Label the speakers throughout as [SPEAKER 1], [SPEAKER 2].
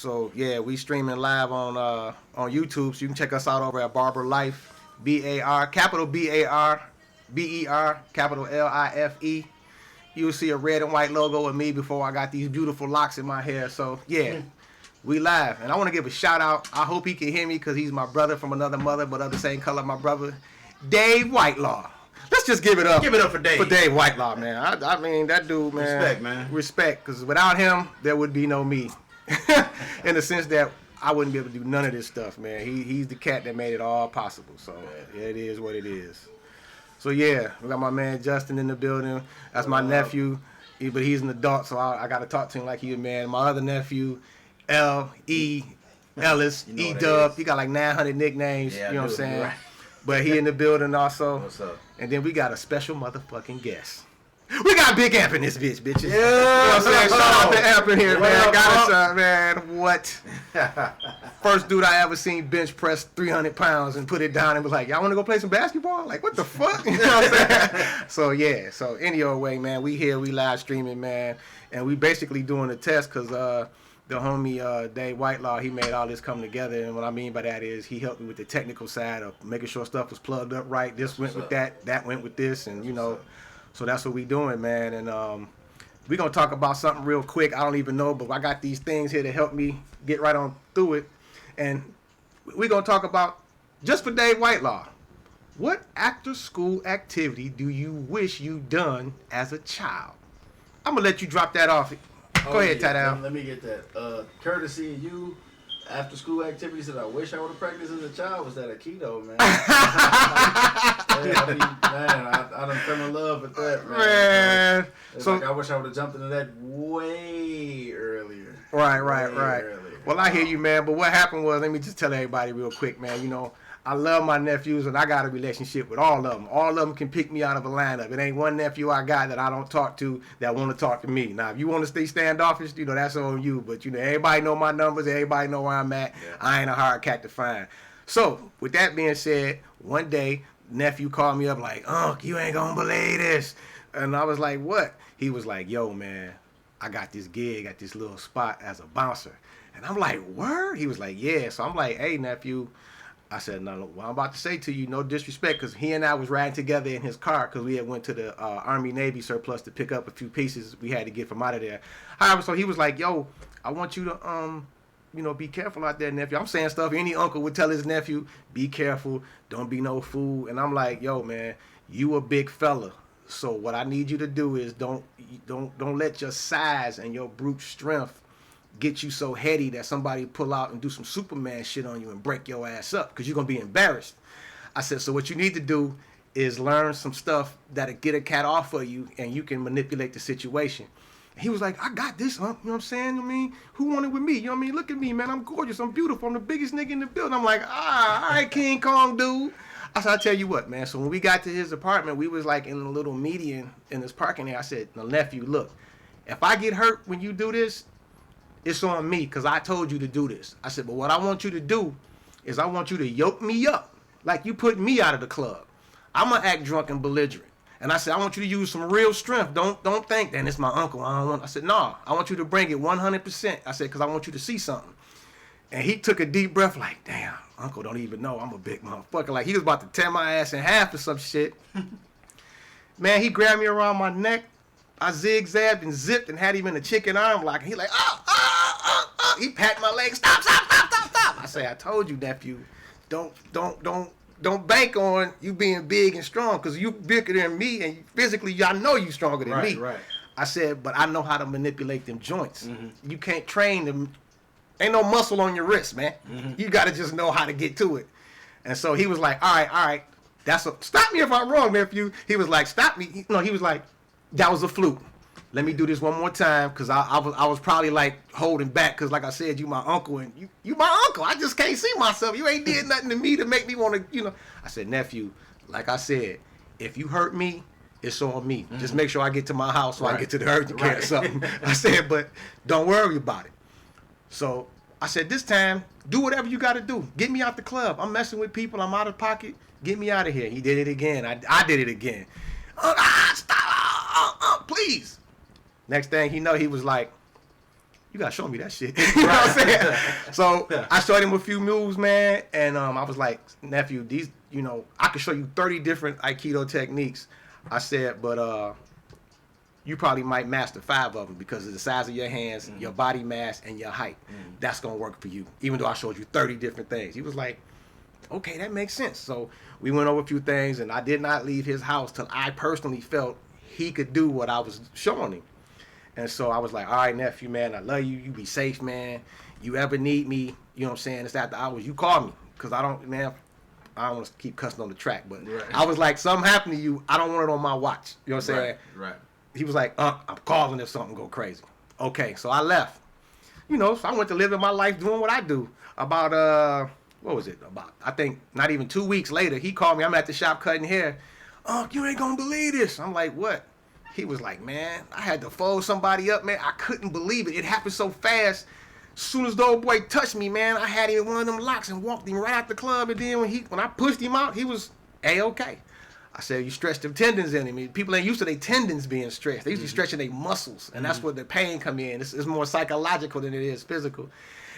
[SPEAKER 1] So yeah, we streaming live on YouTube. So you can check us out over at Barber Life, BAR, capital BAR, BER, capital LIFE. You'll see a red and white logo of me before I got these beautiful locks in my hair. So yeah, we live, and I want to give a shout out. I hope he can hear me because he's my brother from another mother, but of the same color, my brother, Dave Whitelaw. Let's just give it up.
[SPEAKER 2] Give it up for Dave.
[SPEAKER 1] For Dave Whitelaw, man. I mean, that dude, man.
[SPEAKER 2] Respect, man.
[SPEAKER 1] Respect, because without him, there would be no me. In the sense that I wouldn't be able to do none of this stuff, man. He's the cat that made it all possible. So it is what it is. So yeah, we got my man Justin in the building. That's my nephew, but he's an adult, so I got to talk to him like he's a man. My other nephew, L.E. Ellis, E-Dub. He got like 900 nicknames,
[SPEAKER 2] yeah,
[SPEAKER 1] you know what I'm saying?
[SPEAKER 2] Right.
[SPEAKER 1] But he in the building also.
[SPEAKER 2] What's up?
[SPEAKER 1] And then we got a special motherfucking guest. We got Big Amp in this bitches.
[SPEAKER 2] Yeah.
[SPEAKER 1] You know what I'm saying? Shout out to Amp in here, man.
[SPEAKER 2] Well,
[SPEAKER 1] Got us, man. What? First dude I ever seen bench press 300 pounds and put it down and was like, y'all want to go play some basketball? Like, what the fuck? You know what I'm saying? So, yeah. So, any old way, man. We here. We live streaming, man. And we basically doing a test because the homie Dave Whitelaw, he made all this come together. And what I mean by that is he helped me with the technical side of making sure stuff was plugged up right. This went with that went with this. And, you know, so that's what we doing, man. And we're going to talk about something real quick. I don't even know, but I got these things here to help me get right on through it. And we're going to talk about, just for Dave Whitelaw, what after-school activity do you wish you done as a child? I'm going to let you drop that off. Go ahead, Tadal.
[SPEAKER 3] Let me get that. Courtesy of you, after school activities that I wish I would have practiced as a child was that Aikido, man. I done fell in love with that, man. It's so, like I wish I would have jumped into that way earlier.
[SPEAKER 1] Right. Earlier. Well, I hear you, man. But what happened was, let me just tell everybody real quick, man. You know, I love my nephews, and I got a relationship with all of them. All of them can pick me out of a lineup. It ain't one nephew I got that I don't talk to that want to talk to me. Now, if you want to stay standoffish, you know, that's on you. But, you know, everybody know my numbers. Everybody know where I'm at. Yeah. I ain't a hard cat to find. So, with that being said, one day, nephew called me up like, Unc, you ain't going to believe this. And I was like, what? He was like, yo, man, I got this gig at this little spot as a bouncer. And I'm like, word? He was like, yeah. So, I'm like, hey, nephew. I said, no, what I'm about to say to you, no disrespect, because he and I was riding together in his car because we had went to the Army-Navy surplus to pick up a few pieces we had to get from out of there. However, so he was like, yo, I want you to, you know, be careful out there, nephew. I'm saying stuff any uncle would tell his nephew, be careful, don't be no fool. And I'm like, yo, man, you a big fella. So what I need you to do is don't let your size and your brute strength get you so heady that somebody pull out and do some Superman shit on you and break your ass up because you're going to be embarrassed. I said, so what you need to do is learn some stuff that'll get a cat off of you and you can manipulate the situation. He was like, I got this, huh? You know what I'm saying? I mean, who want it with me? You know what I mean? Look at me, man. I'm gorgeous. I'm beautiful. I'm the biggest nigga in the building. I'm like, all right, King Kong, dude. I said, I'll tell you what, man. So when we got to his apartment, we was like in a little median in this parking area. I said, now, nephew, look, if I get hurt when you do this, it's on me because I told you to do this. I said, but what I want you to do is I want you to yoke me up like you put me out of the club. I'm going to act drunk and belligerent. And I said, I want you to use some real strength. Don't think, then it's my uncle. I said, no, I want you to bring it 100%. I said, because I want you to see something. And he took a deep breath like, damn, uncle don't even know I'm a big motherfucker. Like he was about to tear my ass in half or some shit. Man, he grabbed me around my neck. I zigzagged and zipped and had him in a chicken arm lock. And he like, he pat my leg. Stop. I say, I told you, nephew, don't bank on you being big and strong because you bigger than me and physically I know you stronger than me.
[SPEAKER 3] Right.
[SPEAKER 1] I said, but I know how to manipulate them joints. Mm-hmm. You can't train them. Ain't no muscle on your wrist, man. Mm-hmm. You got to just know how to get to it. And so he was like, all right. Stop me if I'm wrong, nephew. He was like, stop me. No, he was like, that was a fluke. Let me do this one more time because I was probably like holding back because like I said, you my uncle and you my uncle. I just can't see myself. You ain't did nothing to me to make me want to, you know. I said, nephew, like I said, if you hurt me, it's on me. Mm-hmm. Just make sure I get to my house so I get to the urgent care or something. I said, but don't worry about it. So I said, this time, do whatever you got to do. Get me out the club. I'm messing with people. I'm out of pocket. Get me out of here. He did it again. I did it again. Stop. Please. Next thing he know, he was like, you gotta show me that shit. You know what I'm saying? So I showed him a few moves, man, and I was like, nephew, these, you know, I could show you 30 different Aikido techniques. I said, but you probably might master 5 of them because of the size of your hands, your body mass, and your height. That's gonna work for you, even though I showed you 30 different things. He was like, okay, that makes sense. So we went over a few things, and I did not leave his house till I personally felt he could do what I was showing him. And so I was like, all right, nephew, man, I love you. You be safe, man. You ever need me, you know what I'm saying? It's after hours. You call me. Because I don't want to keep cussing on the track. But I was like, something happened to you. I don't want it on my watch. You know what I'm saying?
[SPEAKER 3] Right.
[SPEAKER 1] He was like, I'm calling if something go crazy. Okay, so I left. You know, so I went to live in my life doing what I do. About, what was it? About, I think, not even 2 weeks later, he called me. I'm at the shop cutting hair. You ain't going to believe this. I'm like, what? He was like, man, I had to fold somebody up, man. I couldn't believe it. It happened so fast. As soon as the old boy touched me, man, I had him in one of them locks and walked him right out the club. And then when I pushed him out, he was A-okay. I said, you stretched them tendons in him. People ain't used to their tendons being stretched. They used to be stretching their muscles. And that's where the pain come in. It's more psychological than it is physical.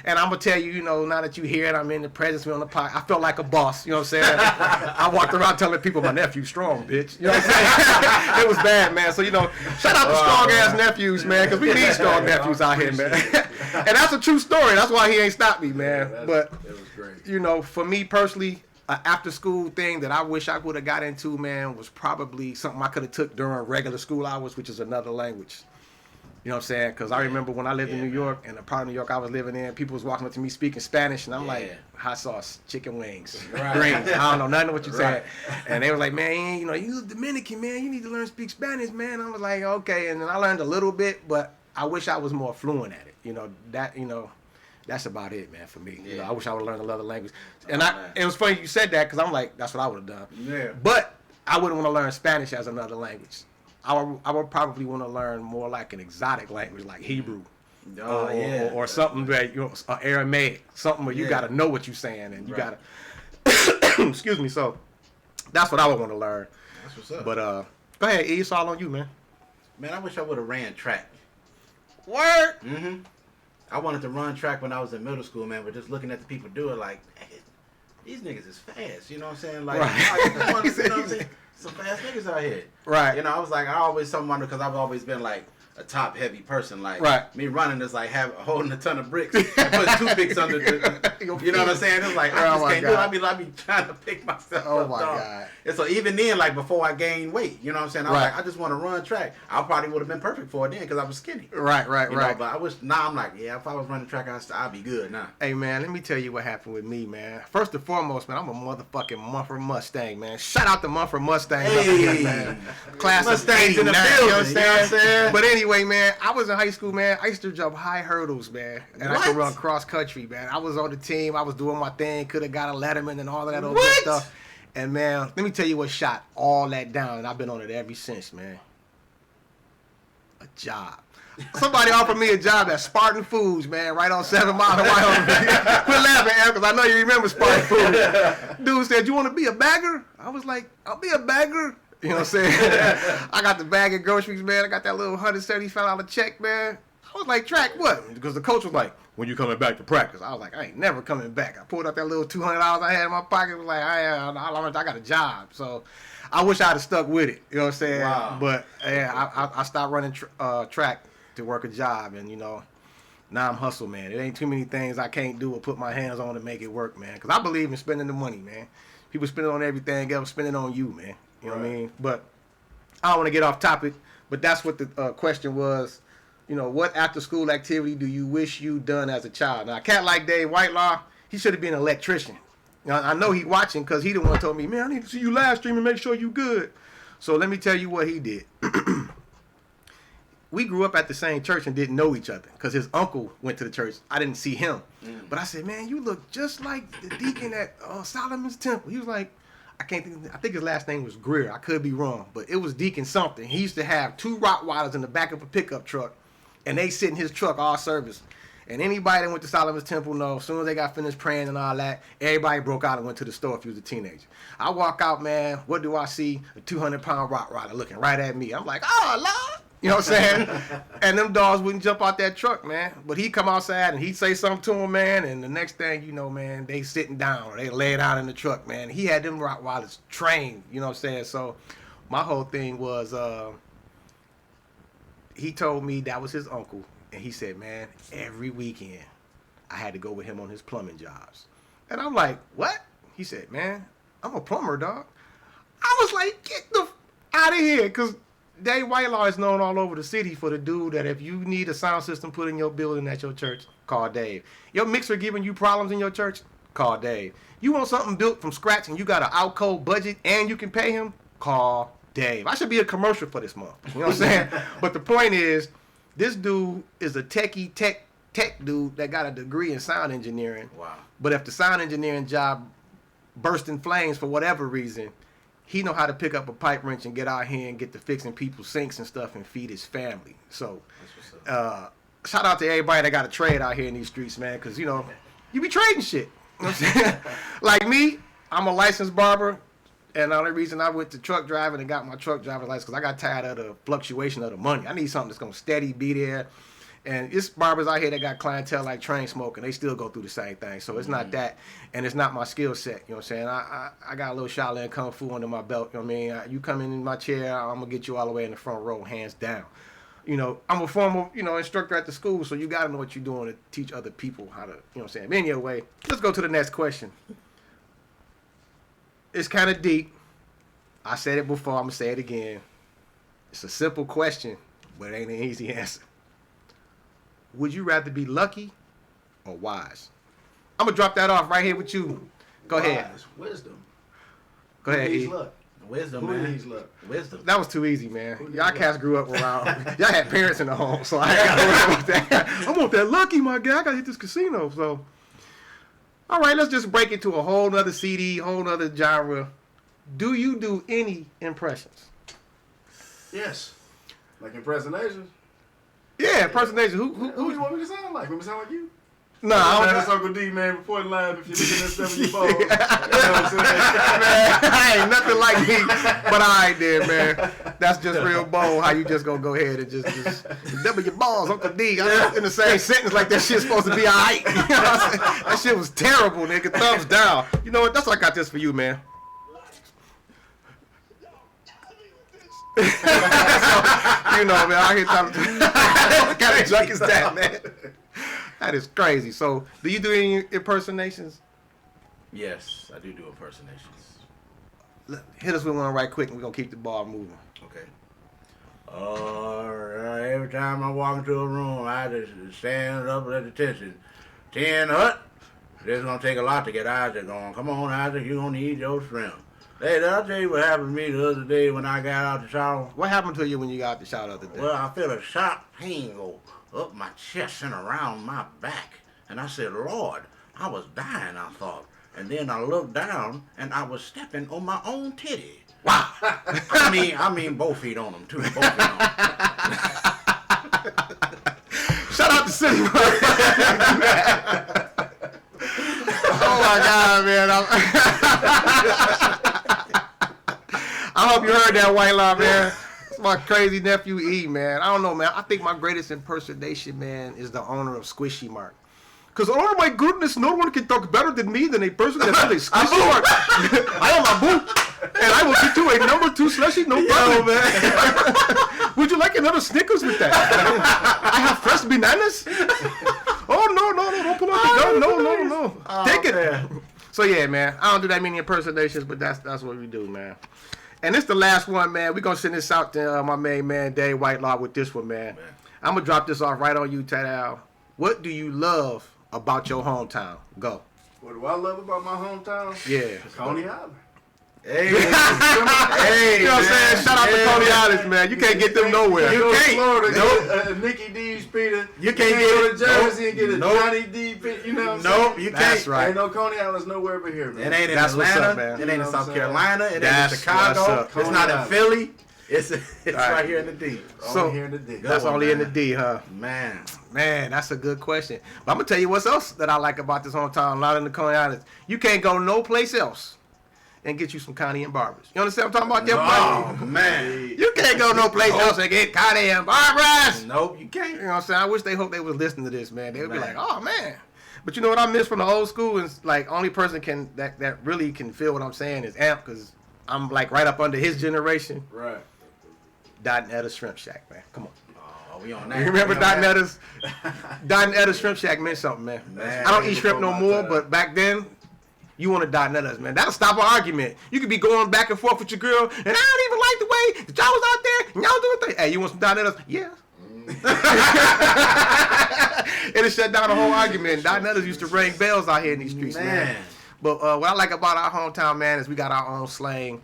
[SPEAKER 1] And I'm going to tell you, you know, now that you hear it, I'm in the presence, we're on the pod. I felt like a boss, you know what I'm saying? I walked around telling people my nephew's strong, bitch. You know what I'm saying? It was bad, man. So, you know, shout out to strong-ass nephews, man, because we need strong nephews out here, man. And that's a true story. That's why he ain't stopped me, man. But,
[SPEAKER 3] it was great.
[SPEAKER 1] You know, for me personally, an after-school thing that I wish I would have got into, man, was probably something I could have took during regular school hours, which is another language. You know what I'm saying? Because I remember when I lived in New York, and the part of New York I was living in, people was walking up to me speaking Spanish, and I'm like, hot sauce, chicken wings, greens. I don't know nothing of what you said. And they were like, man, you know, you Dominican, man, you need to learn to speak Spanish, man. I was like, okay. And then I learned a little bit, but I wish I was more fluent at it. You know, that's about it, man, for me. You know, I wish I would have learned another language. And it was funny you said that, because I'm like, that's what I would have done.
[SPEAKER 3] Yeah.
[SPEAKER 1] But I wouldn't want to learn Spanish as another language. I would probably want to learn more like an exotic language, like Hebrew, or something that, you know, Aramaic, something where you got to know what you're saying, and you got to. Excuse me. So that's what I would want to learn.
[SPEAKER 3] That's what's up.
[SPEAKER 1] But go ahead, E. It's all on you, man.
[SPEAKER 2] Man, I wish I would have ran track.
[SPEAKER 1] Word.
[SPEAKER 2] I wanted to run track when I was in middle school, man. But just looking at the people do it, like, these niggas is fast. You know what I'm saying? Like, you know what I'm saying? Some fast niggas out here.
[SPEAKER 1] Right.
[SPEAKER 2] You know, I was like, I always wonder, because I've always been like a top heavy person. Like, me running is like holding a ton of bricks and putting toothpicks under the, you know what I'm saying? It's like, I just can't do it. I be trying to pick myself up.
[SPEAKER 1] Oh my God.
[SPEAKER 2] And so even then, like, before I gained weight, you know what I'm saying? I was like, I just want to run track. I probably would have been perfect for it then, because I was skinny.
[SPEAKER 1] Right.
[SPEAKER 2] You know, but I wish, now I'm like, if I was running track, I'd be good now.
[SPEAKER 1] Hey, man, let me tell you what happened with me, man. First and foremost, man, I'm a motherfucking Mumford Mustang, man. Shout out to Mumford Mustangs up here, man. Class
[SPEAKER 2] Mustangs
[SPEAKER 1] of 89,
[SPEAKER 2] in the building,
[SPEAKER 1] you know what I'm saying? But anyway, man, I was in high school, man. I used to jump high hurdles, man. And I could run cross country, man. I was on the team. I was doing my thing. Could have got a Letterman and all of that other stuff. And, man, let me tell you what shot all that down. And I've been on it ever since, man. A job. Somebody offered me a job at Spartan Foods, man, right on 7 Mile in Wyoming. Quit laughing, Aaron, because I know you remember Spartan Foods. Dude said, you want to be a bagger? I was like, I'll be a bagger. You know what I'm saying? I got the bag of groceries, man. I got that little $175 check, man. I was like, track what? Because the coach was like, when you coming back to practice? I was like, I ain't never coming back. I pulled out that little $200 I had in my pocket. I was like, I got a job. So I wish I'd have stuck with it. You know what I'm saying?
[SPEAKER 2] Wow.
[SPEAKER 1] But I stopped running track to work a job, and you know, now I'm hustle, man. It ain't too many things I can't do or put my hands on to make it work, man. Because I believe in spending the money, man. People spend it on everything else, spend it on you, man. You know what I mean? But I don't want to get off topic, but that's what the question was. You know, what after school activity do you wish you done as a child? Now, a cat like Dave Whitelaw, he should have been an electrician. Now, I know he watching because he the one told me, man, I need to see you live stream and make sure you good. So let me tell you what he did. We grew up at the same church and didn't know each other because his uncle went to the church. I didn't see him. But I said, man, you look just like the deacon at Solomon's Temple. He was like, I think his last name was Greer. I could be wrong, but it was Deacon something. He used to have 2 Rottweilers in the back of a pickup truck, and they sit in his truck all service. And anybody that went to Solomon's Temple know, as soon as they got finished praying and all that, everybody broke out and went to the store if you was a teenager. I walk out, man, what do I see? A 200-pound Rottweiler looking right at me. I'm like, oh, Lord. You know what I'm saying? And them dogs wouldn't jump out that truck, man. But he'd come outside and he'd say something to him, man. And the next thing you know, man, they sitting down or they lay down in the truck, man. He had them Rottweilers trained, you know what I'm saying? So my whole thing was, he told me that was his uncle. And he said, man, every weekend I had to go with him on his plumbing jobs. And I'm like, what? He said, man, I'm a plumber, dog. I was like, get the out of here, because Dave Whitelaw is known all over the city for the dude that if you need a sound system put in your building at your church, call Dave. Your mixer giving you problems in your church, call Dave. You want something built from scratch and you got an out-cold budget and you can pay him, call Dave. I should be a commercial for this month. You know what I'm saying? But the point is, this dude is a tech dude that got a degree in sound engineering.
[SPEAKER 2] Wow.
[SPEAKER 1] But if the sound engineering job burst in flames for whatever reason, he know how to pick up a pipe wrench and get out here and get to fixing people's sinks and stuff and feed his family. So, shout out to everybody that got a trade out here in these streets, man, because, you know, you be trading shit. You know what I'm saying? Like me, I'm a licensed barber, and the only reason I went to truck driving and got my truck driver's license because I got tired of the fluctuation of the money. I need something that's going to steady be there. And it's barbers out here that got clientele like Train Smoke, and they still go through the same thing. So it's not that, and it's not my skill set. You know what I'm saying? I got a little Shaolin Kung Fu under my belt. You know what I mean? You come in my chair, I'm going to get you all the way in the front row, hands down. You know, I'm a former, instructor at the school, so you got to know what you're doing to teach other people how to, you know what I'm saying? But anyway, let's go to the next question. It's kind of deep. I said it before, I'm going to say it again. It's a simple question, but it ain't an easy answer. Would you rather be lucky or wise? I'm going to drop that off right here with you. Go ahead.
[SPEAKER 3] Wisdom.
[SPEAKER 1] Go ahead,
[SPEAKER 3] Who
[SPEAKER 1] E.
[SPEAKER 3] needs luck?
[SPEAKER 2] Wisdom,
[SPEAKER 3] Who
[SPEAKER 2] man.
[SPEAKER 3] needs luck?
[SPEAKER 2] Wisdom.
[SPEAKER 1] That was too easy, man. Y'all cats grew up around. Y'all had parents in the home, so I got to worry about that. I want that lucky, my guy. I got to hit this casino. So, all right, let's just break it to a whole nother CD, whole nother genre. Do you do any impressions?
[SPEAKER 3] Yes. Like impersonations?
[SPEAKER 1] Yeah, impersonation.
[SPEAKER 3] Who you want me to sound like? Want me to sound like you?
[SPEAKER 1] No, I don't.
[SPEAKER 3] That's Uncle D, man. Reporting live if you're looking at stuff in your phone. You know what I'm saying?
[SPEAKER 1] Man, I ain't nothing like me, but I ain't there, man. That's just real bold. How you just gonna go ahead and just double your balls, Uncle D. I'm in the same sentence like that shit's supposed to be alright. You know what I'm saying? That shit was terrible, nigga. Thumbs down. You know what? That's what I got this for you, man. So, you know, man, I hear talking. What kind of junk is that, man? That is crazy. So, do you do any impersonations?
[SPEAKER 2] Yes, I do impersonations.
[SPEAKER 1] Hit us with one right quick, and we're gonna keep the ball moving.
[SPEAKER 2] Okay. Alright, every time I walk into a room, I just stand up at attention. 10 hut. This is gonna take a lot to get Isaac going. Come on, Isaac, you're gonna need your shrimp. Hey, did I tell you what happened to me the other day when I got out the shower?
[SPEAKER 1] What happened to you when you got out the shower the other day?
[SPEAKER 2] Well, I felt a sharp pain go up my chest and around my back. And I said, Lord, I was dying, I thought. And then I looked down and I was stepping on my own titty.
[SPEAKER 1] Wow.
[SPEAKER 2] I mean both feet on them, too. Both feet on them.
[SPEAKER 1] Shout out to City. Oh my God, man. I hope you heard that, Whitelaw, man. It's my crazy nephew E, man. I don't know, man. I think my greatest impersonation, man, is the owner of Squishy Mart. Because, oh my goodness, no one can talk better than me than a person that has a Squishy Mart. I am a boo. And I will get you a number 2 slushy, no problem, man. Would you like another Snickers with that? I have fresh bananas. Oh, no, don't pull out the gun. No.
[SPEAKER 2] Oh,
[SPEAKER 1] Take it.
[SPEAKER 2] Man.
[SPEAKER 1] So, yeah, man, I don't do that many impersonations, but that's what we do, man. And this the last one, man. We're going to send this out to my main man, Dave Whitelaw, with this one, man. I'm going to drop this off right on you, Tadal. What do you love about your hometown? Go.
[SPEAKER 3] What do I love about my hometown?
[SPEAKER 1] Yeah.
[SPEAKER 3] Coney Island.
[SPEAKER 2] Hey,
[SPEAKER 1] you know what I'm saying? Shout out to Coney Island, man. You can't get them nowhere.
[SPEAKER 3] You can't. Florida,
[SPEAKER 2] Nope.
[SPEAKER 3] get a Nicky D's Peter.
[SPEAKER 2] You can't
[SPEAKER 3] go
[SPEAKER 2] get
[SPEAKER 3] to Jersey and get a Johnny D Peter. You know what I'm saying?
[SPEAKER 2] Nope, you can't.
[SPEAKER 1] That's right.
[SPEAKER 3] Ain't no Coney Island's nowhere but here, man.
[SPEAKER 2] It ain't in
[SPEAKER 1] That's what's
[SPEAKER 2] Atlanta.
[SPEAKER 1] up, man.
[SPEAKER 2] It ain't in South Carolina. It ain't in
[SPEAKER 1] That's
[SPEAKER 2] Chicago.
[SPEAKER 1] what's up.
[SPEAKER 2] It's not in
[SPEAKER 3] Coney
[SPEAKER 2] Philly. It's
[SPEAKER 1] right.
[SPEAKER 2] right here in the D.
[SPEAKER 1] So,
[SPEAKER 3] here in the D.
[SPEAKER 1] That's
[SPEAKER 2] one,
[SPEAKER 1] only in the
[SPEAKER 2] man.
[SPEAKER 1] D, huh?
[SPEAKER 2] Man.
[SPEAKER 1] Man, that's a good question. But I'm going to tell you what's else that I like about this hometown, not in the Coney Islands. You can't go no place else and get you some Connie and Barbers. You understand what I'm talking about?
[SPEAKER 2] Oh, man.
[SPEAKER 1] You can't go no place else and get Connie and Barbers.
[SPEAKER 2] Nope, you can't.
[SPEAKER 1] You know what I'm saying? I wish they hope they was listening to this, man. They would be like, oh, man. But you know what I miss from the old school is, like, only person that really can feel what I'm saying is Amp, because I'm, like, right up under his generation.
[SPEAKER 3] Right.
[SPEAKER 1] Dot and Etta Shrimp Shack, man. Come on.
[SPEAKER 2] Oh, we on that.
[SPEAKER 1] You remember Dot and Etta's? Dot and Etta's Shrimp Shack meant something, man. I don't eat shrimp no more, but back then, you wanted Dot and Etta's, man. That'll stop an argument. You could be going back and forth with your girl, and I don't even like the way that y'all was out there, and y'all doing things. Hey, you want some Dot and Etta's? Yeah. It'll shut down the whole argument. Dot and Etta's used to ring bells out here in these streets, man. But what I like about our hometown, man, is we got our own slang.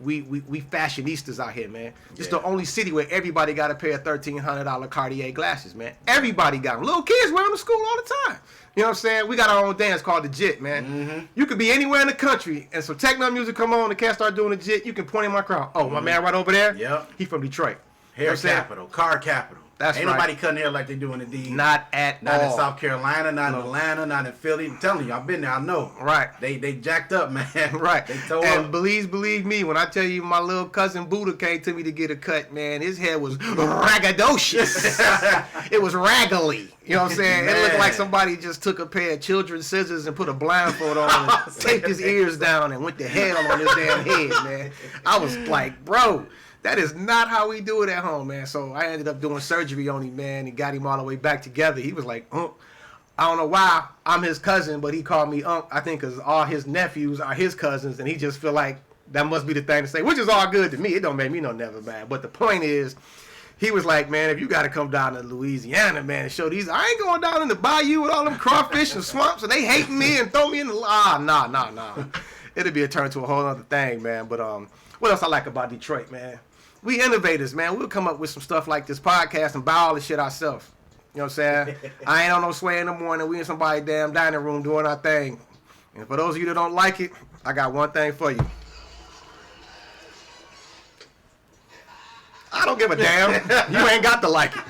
[SPEAKER 1] We fashionistas out here, man. It's the only city where everybody got a pair of $1,300 Cartier glasses, man. Everybody got them. Little kids wear them to school all the time. You know what I'm saying? We got our own dance called the Jit, man. Mm-hmm. You could be anywhere in the country, and some techno music come on, the cat start doing the Jit, you can point in my crowd. Oh, my man right over there?
[SPEAKER 2] Yep.
[SPEAKER 1] He from Detroit.
[SPEAKER 2] Hair capital, car capital.
[SPEAKER 1] That's
[SPEAKER 2] Ain't nobody cutting hair like they do in the D.
[SPEAKER 1] Not at all.
[SPEAKER 2] Not in South Carolina, not in Atlanta, not in Philly. I'm telling you, I've been there. I know.
[SPEAKER 1] Right.
[SPEAKER 2] They jacked up, man.
[SPEAKER 1] Right.
[SPEAKER 2] They tore
[SPEAKER 1] and
[SPEAKER 2] up.
[SPEAKER 1] believe me, when I tell you my little cousin Buddha came to me to get a cut, man, his hair was raggedocious. It was raggedy. You know what I'm saying? Man. It looked like somebody just took a pair of children's scissors and put a blindfold on and taped his ears down and went to hell on his damn head, man. I was like, bro, that is not how we do it at home, man. So I ended up doing surgery on him, man, and got him all the way back together. He was like, I don't know why I'm his cousin, but he called me Unc. I think because all his nephews are his cousins, and he just feel like that must be the thing to say, which is all good to me. It don't make me no never mad. But the point is, he was like, man, if you got to come down to Louisiana, man, and show these, I ain't going down in the bayou with all them crawfish and swamps, and they hating me and throw me in the, nah. It'll be a turn to a whole other thing, man. But what else I like about Detroit, man? We innovators, man. We'll come up with some stuff like this podcast and buy all the shit ourselves. You know what I'm saying? I ain't on no sway in the morning. We in somebody's damn dining room doing our thing. And for those of you that don't like it, I got one thing for you. I don't give a damn. You ain't got to like it.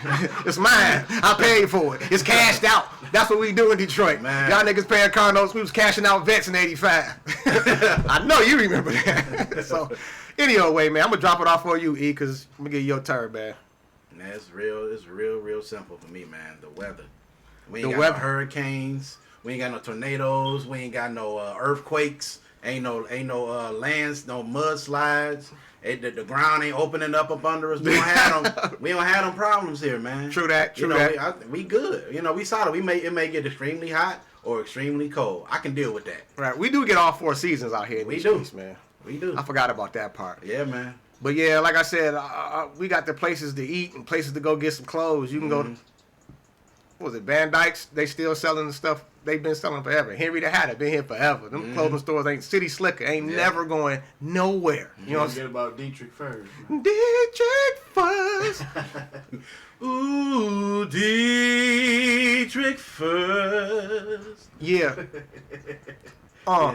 [SPEAKER 1] It's mine. I paid for it. It's cashed out. That's what we do in Detroit. Man. Y'all niggas paying car notes. We was cashing out vets in 85. I know you remember that. So, anyway, man, I'm going to drop it off for you, E, because I'm going to give you your turn, man.
[SPEAKER 2] Man, it's real simple for me, man. The weather. We ain't got no hurricanes. We ain't got no tornadoes. We ain't got no earthquakes. Ain't no lands, no mudslides. The ground ain't opening up under us. We don't have them problems here, man.
[SPEAKER 1] True that.
[SPEAKER 2] We good. You know, we saw it. It may get extremely hot or extremely cold. I can deal with that.
[SPEAKER 1] Right. We do get all 4 seasons out here in these streets, man.
[SPEAKER 2] We do.
[SPEAKER 1] I forgot about that part.
[SPEAKER 2] Yeah, man.
[SPEAKER 1] But yeah, like I said, we got the places to eat and places to go get some clothes. You can go to, what was it, Van Dyke's? They still selling the stuff they've been selling forever. Henry the Hatter been here forever. Them clothing stores ain't City Slicker, ain't never going nowhere. You know what I'm saying?
[SPEAKER 3] Forget about Dietrich first.
[SPEAKER 1] Dietrich first.
[SPEAKER 2] Ooh, Dietrich first.
[SPEAKER 1] Yeah.
[SPEAKER 2] Dietrich.
[SPEAKER 1] I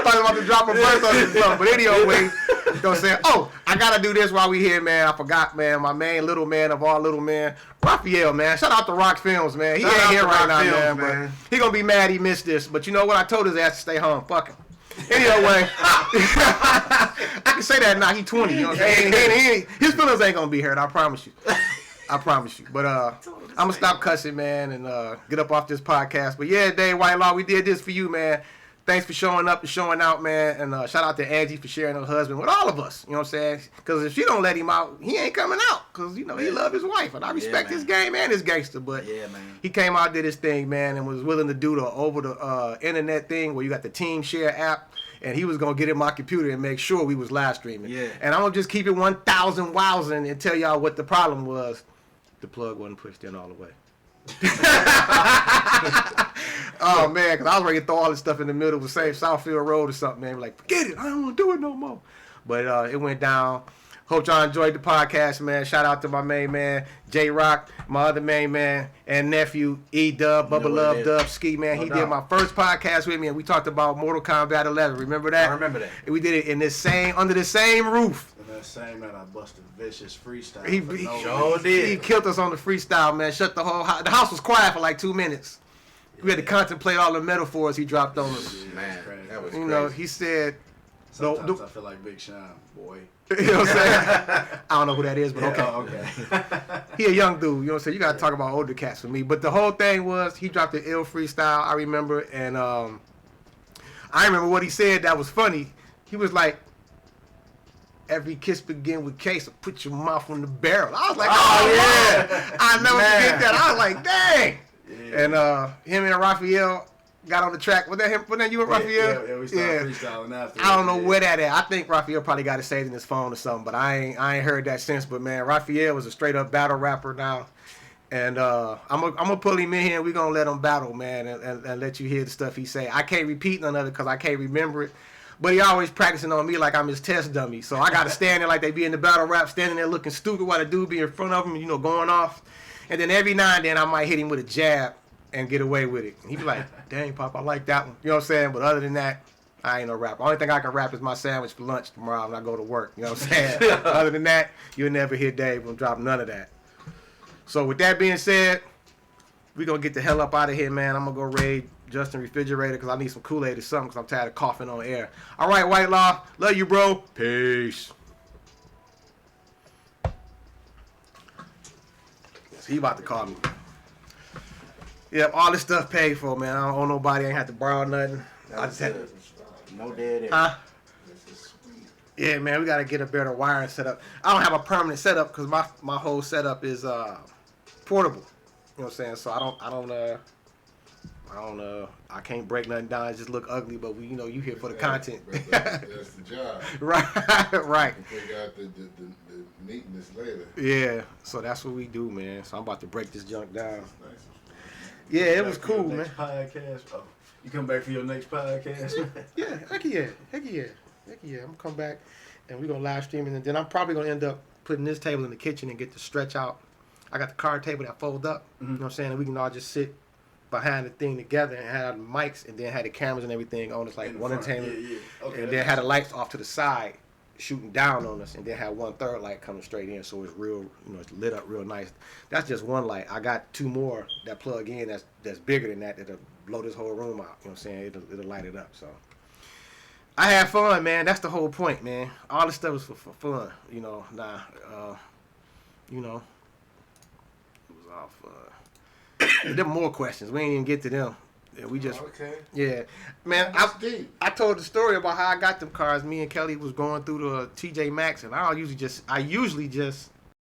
[SPEAKER 1] thought he was about to drop a verse on this stuff. But anyway, you know what I'm saying? Oh, I got to do this while we here, man. I forgot, man. My main little man of all little men, Raphael, man. Shout out to Rock Films, man. He ain't here right now, man. But he going to be mad he missed this. But you know what? I told his ass to stay home. Fuck him. Anyway, I can say that now. He 20. You know what I'm saying? His feelings ain't going to be hurt. I promise you. But I'm going to stop cussing, man, and get up off this podcast. But yeah, Dave Whitelaw, we did this for you, man. Thanks for showing up and showing out, man. And shout out to Angie for sharing her husband with all of us. You know what I'm saying? Because if she don't let him out, he ain't coming out. Because, you know, he love his wife. And I respect his game and his gangster. But he came out, did his thing, man, and was willing to do the over the internet thing where you got the Team Share app. And he was going to get in my computer and make sure we was live streaming. Yeah. And I'm going to just keep it 1,000 wowsing and tell y'all what the problem was. The plug wasn't pushed in all the way. Oh, man, because I was ready to throw all this stuff in the middle of the same Southfield Road or something, man. Like, forget it. I don't want to do it no more. But it went down. Hope y'all enjoyed the podcast, man. Shout out to my main man, J-Rock, my other main man, and nephew, E-Dub, Bubba Love Dub, Ski, man. He did my first podcast with me, and we talked about Mortal Kombat 11. Remember that?
[SPEAKER 2] I remember that.
[SPEAKER 1] And we did it in under the same roof.
[SPEAKER 3] And that same man, I busted vicious freestyle.
[SPEAKER 1] He sure did. He killed us on the freestyle, man. Shut the whole house. The house was quiet for like 2 minutes. We had to contemplate all the metaphors he dropped on us.
[SPEAKER 2] Man, that was
[SPEAKER 1] you
[SPEAKER 2] crazy.
[SPEAKER 1] know, he said.
[SPEAKER 3] Sometimes I feel like Big Sean, boy.
[SPEAKER 1] You know what I'm saying? I don't know who that is, but okay.
[SPEAKER 3] Okay.
[SPEAKER 1] He a young dude, you know what I'm saying? You got to talk about older cats for me. But the whole thing was, he dropped the ill freestyle, I remember. And I remember what he said that was funny. He was like, every kiss begin with K, so put your mouth on the barrel. I was like, oh yeah. I never forget that. I was like, dang. Yeah. And him and Raphael got on the track. Was that him? Was that you and Raphael?
[SPEAKER 3] Yeah, we started freestyling after.
[SPEAKER 1] I don't know where that at. I think Raphael probably got it saved in his phone or something, but I ain't heard that since. But man, Raphael was a straight up battle rapper now. And I'm gonna pull him in here and we're gonna let him battle, man, and let you hear the stuff he say. I can't repeat none of it because I can't remember it. But he always practicing on me like I'm his test dummy. So I gotta stand there like they be in the battle rap, standing there looking stupid while the dude be in front of him, you know, going off. And then every now and then I might hit him with a jab and get away with it. And he be like, dang, Pop, I like that one. You know what I'm saying? But other than that, I ain't no rapper. Only thing I can rap is my sandwich for lunch tomorrow when I go to work. You know what I'm saying? Other than that, you'll never hear Dave gonna drop none of that. So with that being said, we gonna get the hell up out of here, man. I'm gonna go raid Justin Refrigerator because I need some Kool-Aid or something because I'm tired of coughing on air. All right, White Law. Love you, bro. Peace. He about to call me. Yep, all this stuff paid for, man. I don't owe nobody. I ain't have to borrow nothing. I just had to.
[SPEAKER 2] No dead end.
[SPEAKER 1] Huh? Yeah, man, we got to get a better wiring setup. I don't have a permanent setup because my whole setup is portable. You know what I'm saying? So I can't break nothing down. It just look ugly, but we, you here for the content.
[SPEAKER 4] That's the job.
[SPEAKER 1] Right.
[SPEAKER 4] You figure out the neatness later.
[SPEAKER 1] Yeah, so that's what we do, man. So I'm about to break this junk down. Yeah, it was cool, man.
[SPEAKER 3] Podcast. Oh, you come back for your next podcast?
[SPEAKER 1] Yeah, heck yeah. I'm gonna come back and we're gonna live stream it, and then I'm probably gonna end up putting this table in the kitchen and get the stretch out. I got the card table that folds up. You know what I'm saying? And we can all just sit behind the thing together and have the mics and then had the cameras and everything on us like one entertainment.
[SPEAKER 3] Yeah. Okay,
[SPEAKER 1] and then had the lights off to the side shooting down on us, and then had one third light coming straight in, so it's real, it's lit up real nice. That's just one light. I got two more that plug in that's bigger than that'll blow this whole room out. You know what I'm saying? It'll light it up. So I had fun, man. That's the whole point, man. All this stuff was for fun. It was all fun. There were more questions. We ain't even get to them. Yeah, we just man. I told the story about how I got them cars. Me and Kelly was going through the TJ Maxx, and I usually just